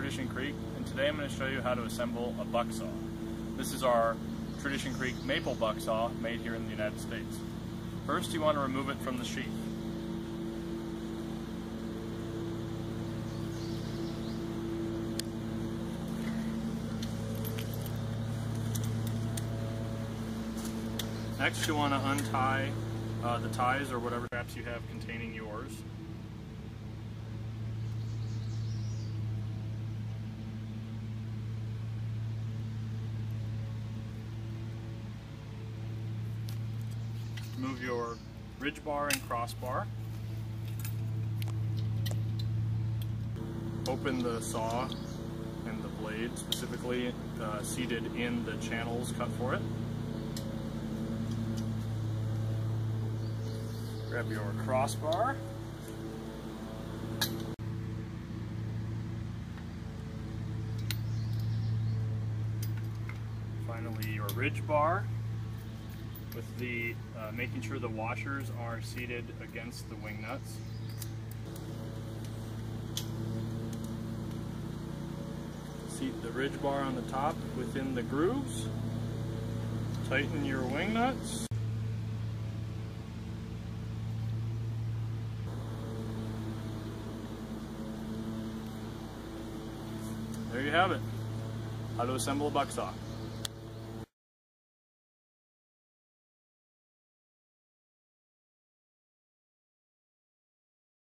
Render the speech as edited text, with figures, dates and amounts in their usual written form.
Tradition Creek, and today I'm going to show you how to assemble a buck saw. This is our Tradition Creek maple buck saw made here in the United States. First, you want to remove it from the sheath. Next, you want to untie the ties or whatever straps you have containing yours. Remove your ridge bar and crossbar. Open the saw and the blade, specifically seated in the channels cut for it. Grab your crossbar. Finally, your ridge bar, with the making sure the washers are seated against the wing nuts. Seat the ridge bar on the top within the grooves. Tighten your wing nuts. There you have it. How to assemble a buck saw.